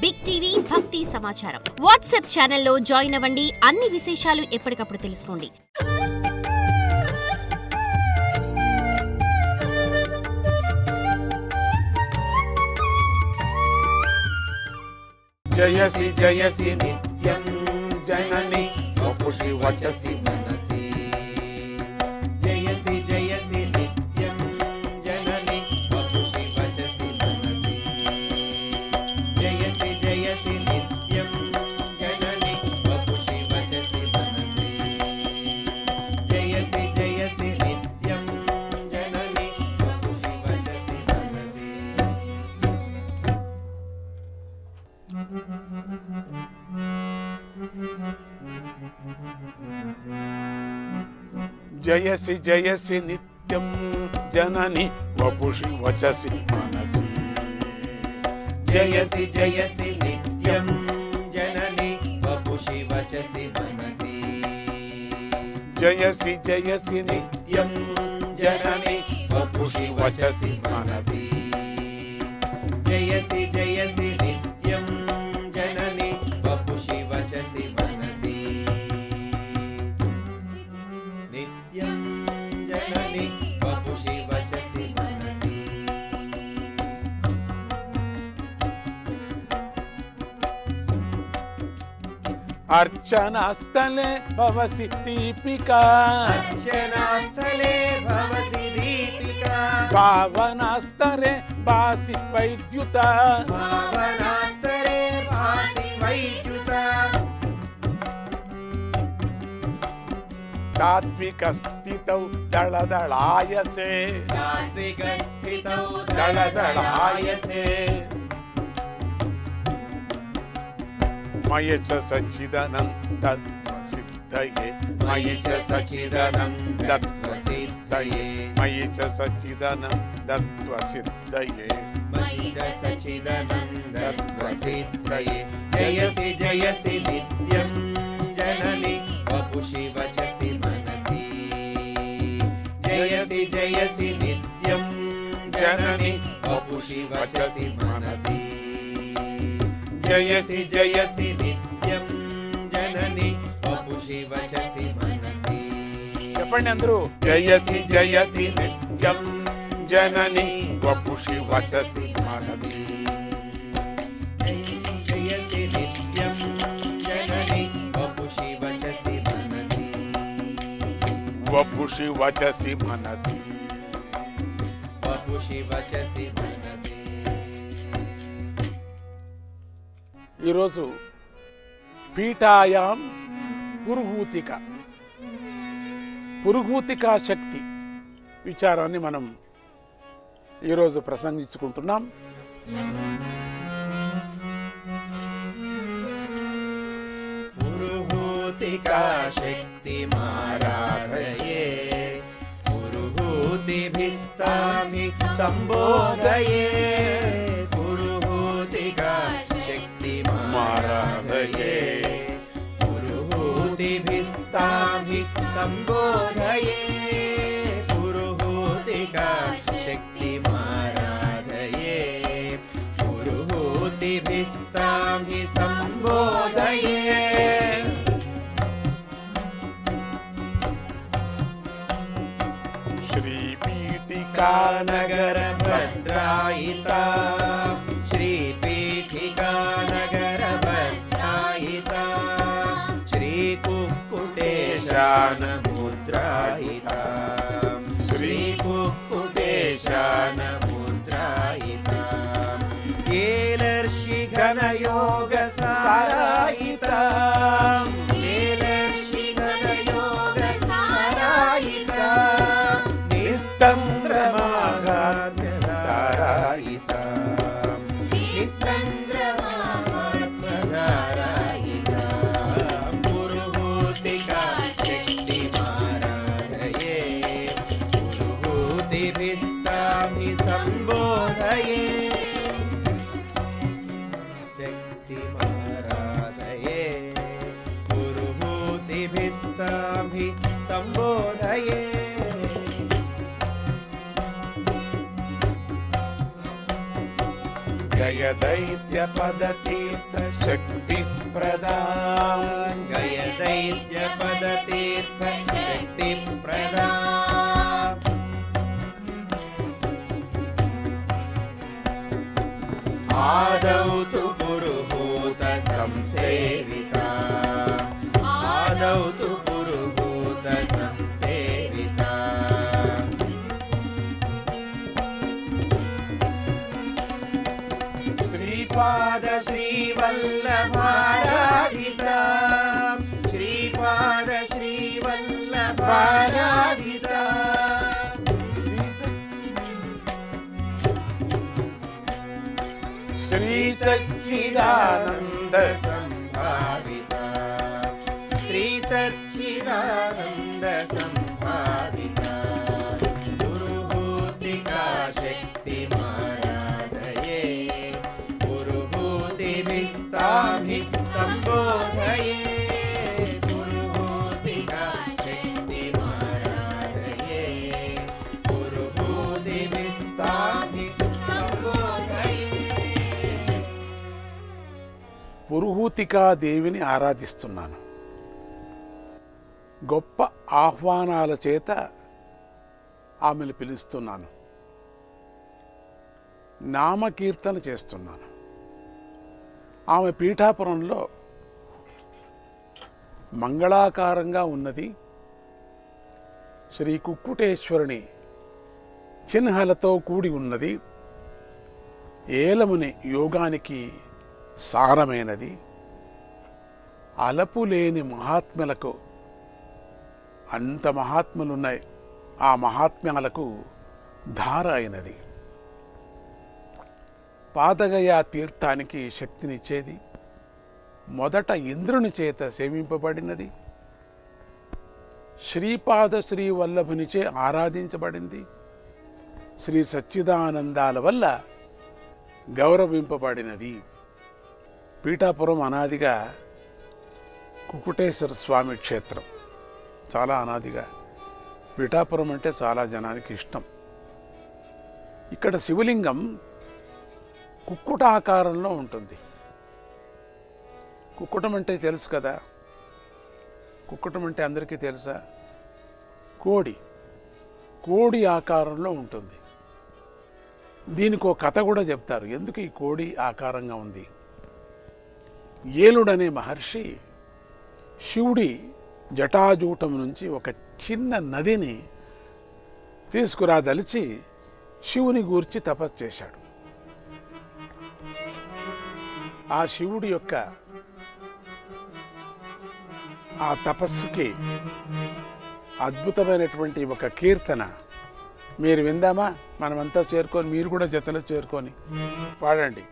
Big TV భక్తి సమాచారం WhatsApp ఛానల్లో జాయిన్ అవ్వండి. అన్ని విశేషాలు ఎప్పటికప్పుడు తెలుసుకోండి. జయసి నిత్యం జనని వపుషి వచసి మనసి. జయసి నిత్యం జనని వపుషి వచసి మనసి. జయసి నిత్యం జనని వపుషి వచసి మనసి. జయసి నిత్యం జనని వపుషి వచసి మనసి. జయసి నిత్యం జనని వపుషి వచసి మనసి. జయసి నిత్యం జనని వపుషి వచసి మనసి. జయసి నిత్యం జనని వపుషి వచసి మనసి. జయసి నిత్యం జనని వపుషి వచసి మనసి. నిత్యం జనని వపుషి వచసి మనసి. अर्चनास्थले भवसि दीपिका. अर्चनास्थले भवसि दीपिका. भावनास्तरे भासि वैद्युता. भावनास्तरे भासि वैद्युता. तात्विकस्थितौ दळदळायसे. तात्विकस्थितौ दळदळायसे. मयि च सच्चिदानन्दत्वसिद्धये. मयि च सच्चिदानन्दत्वसिद्धये. मयि च सच्चिदानन्दत्वसिद्धये. मयि च सच्चिदानन्दत्वसिद्धये. जयसि नित्यं जननि वपुषि वचसि मनसि. जयसि नित्यं जननि वपुषि वचसि मनसि. जयसि नित्यं जननि वपुषि वचसि मनसि. చెప్పండి అందరూ. జయసి నిత్యం జనని వపుషి వచసి మనసి. జయసి నిత్యం జనని వపుషి వచసి మనసి. వపుషి వచసి మనసి. వపుషి వచసి మనసి. ఈరోజు పీఠాయాం పురుహూతికా శక్తి విచారాన్ని మనం ఈరోజు ప్రసంగించుకుంటున్నాం. పురుహూతికా శక్తి మారాధయే. పురుహూతిభిస్తామి సంబోధయే. పురుహూతికా माराधये. पुरुहूतिभिस्ताभि संबोधये. पुरुहूतिका शक्ति माराधये. पुरुहूतिभिस्ताभि संबोधये. श्रीपीठिका नगर भद्रायिता. श्रीपीठिका नगर भद्रायिता. श्रीकुक्कुटेशान मुद्रायिता. श्रीकुक्कुटेशान मुद्रायिता. येलर्षि घनयोग सारायिता. येलर्षि घनयोग सारायिता. निस्तंद्रमाघात्म्य तारायिता. पुरुहूतिका शक्ति माराधये. पुरुहूतिभिस्ताभि संबोधये. शक्ति माराधये. पुरुहूतिभिस्ताभि संबोधये. जय दैत्य दैत्यपदतीर्थशक्तिप्रदा गयदैत्यपदतीर्थशक्तिप्रदा आदौ तु पुरुहूत संसेविता आदौ तु पुरुहूत संसेविता श्रीपाद श्रीवल्लभाराधिता श्रीपाद श्रीवल्लभाराधिता श्री सच्चिदानंद संभाविता श्री सच्चिदानंद संभाविता पुरुहूतिका शक्ति माराधये पुरुहूतिभिस्ताभि संबोधये पुरुहूतिका शक्ति माराधये पुरुहूतिभिस्ताभि పురుహూతికా దేవిని ఆరాధిస్తున్నాను. గొప్ప ఆహ్వానాల చేత ఆమెను పిలుస్తున్నాను. నామకీర్తన చేస్తున్నాను. ఆమె పీఠాపురంలో మంగళాకారంగా ఉన్నది. శ్రీ కుక్కుటేశ్వరుని చిహ్నలతో కూడి ఉన్నది. ఏలముని యోగానికి సారమైనది. అలపులేని మహాత్మ్యులకు అంత మహాత్ములున్నాయి. ఆ మహాత్మ్యాలకు ధార అయినది. పాదగయ తీర్థానికి శక్తినిచ్చేది. మొదట ఇంద్రుని చేత సేవింపబడినది. శ్రీపాద శ్రీవల్లభునిచే ఆరాధించబడింది. శ్రీ సచ్చిదానందాల వల్ల గౌరవింపబడినది. పీఠాపురం అనాదిగా కుక్కుటేశ్వర స్వామి క్షేత్రం. చాలా అనాదిగా పీఠాపురం అంటే చాలా జనానికి ఇష్టం. ఇక్కడ శివలింగం కుక్కుట ఆకారంలో ఉంటుంది. కుక్కుటం అంటే తెలుసు కదా. కుక్కుటం అంటే అందరికీ తెలుసా? కోడి. కోడి ఆకారంలో ఉంటుంది. దీనికి ఒక కథ కూడా చెప్తారు. ఎందుకు ఈ కోడి ఆకారంగా ఉంది? ఏలుడనే మహర్షి శివుడి జటాజూటం నుంచి ఒక చిన్న నదిని తీసుకురాదలిచి శివుని గూర్చి తపస్సు చేశాడు. ఆ శివుడి యొక్క ఆ తపస్సుకి అద్భుతమైనటువంటి ఒక కీర్తన మీరు విందామా? మనమంతా చేరుకొని మీరు కూడా జతలో చేరుకొని పాడండి.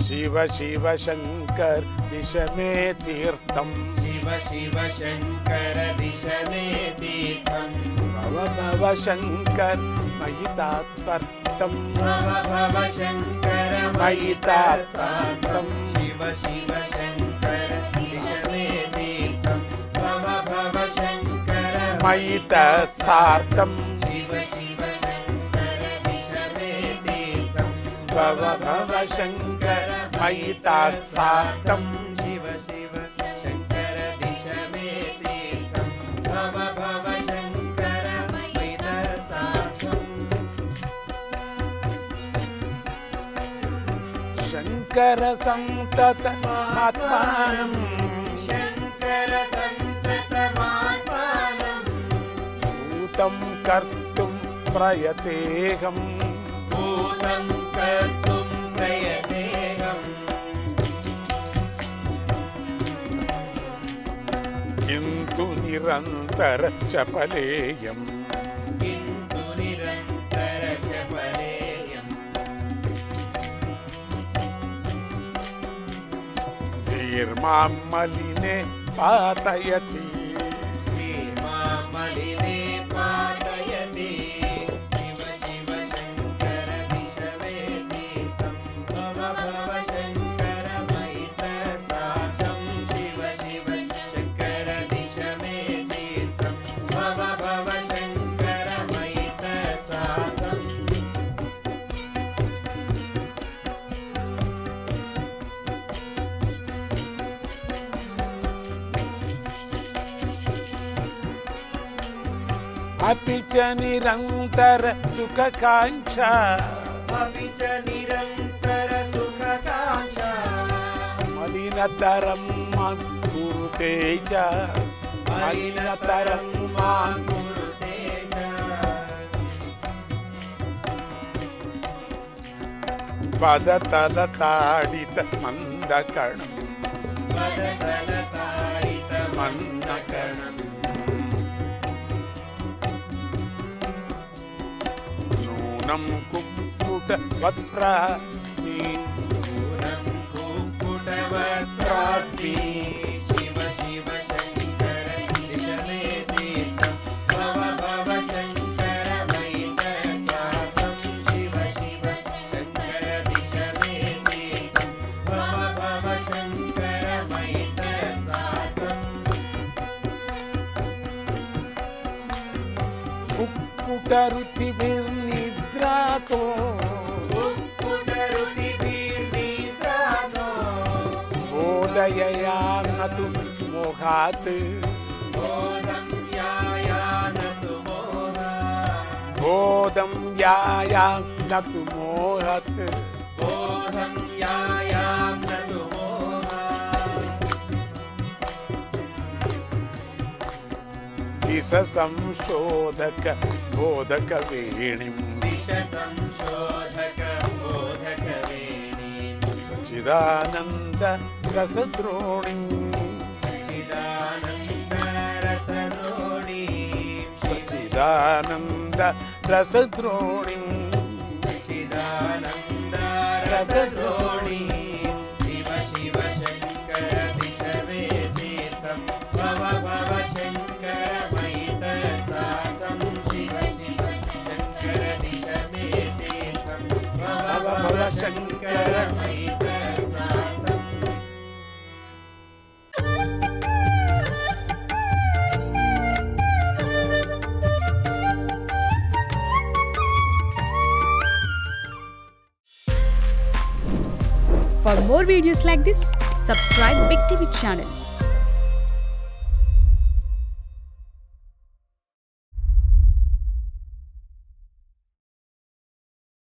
शिव शिव शंकर दिश में तीर्थम शिव शिव शंकर दिश में तीर्थम भव भव शंकर मयि तात्पर्तम भव भव शंकर मयि तात्पर्तम शिव शिव शंकर दिश में तीर्थम भव भव शंकर मयि तत्सार्थम शिव शिव शंकर दिश में तीर्थम भव भव शंकर मयि तत्सार्थम शिव शिव शंकर दिश में तीर्थम भव भव शंकर मयि तत्सार्थम शंकर संतत आत्मानं शंकर संततमात्मानं भूतं कर्तुं प्रयतेऽहं भूतं कर्तुं प्रयतेऽहम् किन्तु निरन्तर चपलेयम् किन्तु निरन्तर चपलेयम् धीर्मां मलिने पातयति धीर्मां मलिने पातयति शिव शिव शंकर दिश मे तीर्थं भव भव शंकर मयि तत्सार्थं शिव शिव शंकर दिश मे तीर्थं भव भव शंकर मयि तत्सार्थम् अपि च निरन्तर सुखकाङ्क्षा अपि च निरन्तर सुखकाङ्क्षा मलिनतरं मां कुरुते च मलिनतरं मां कुरुते च पदतलताडितमन्दकणम् पदतलताडितमन्दकणम् नूनं कुक्कुटवक्त्राग्नि नूनं कुक्कुटवक्त्राग्नि शिव शिव शङ्कर दिश मे तीर्थं भव भव शङ्कर मैतसाकं शिव शिव शङ्कर दिश मे तीर्थं भव भव शङ्कर मैतसाकम् कुक्कुटरुचिभिर्निद्रातो कुक्कुटरुचिभिर्निद्रातो बोधयया न तु मोहात् बोधं याया न तु मोहात् बोधं याया न तु मोहत् बोधं यायां न तु मोहात् दिश संशोधक बोधक वेणिं दिश संशोधक बोधक वेणीं चिदानन्द रसद्रोणिं चिदानन्द रसद्रोणीं सच्चिदानन्द रसद्रोणिं चिदानन्द रसद्रोणीं शिव शिव शङ्कर दिश मे तीर्थं भव भव शङ्कर मैतसाकं शिव शिव शङ्कर दिश मे तीर्थं भव भव Shankar मैतसाकम् For more videos like this, subscribe Big TV channel.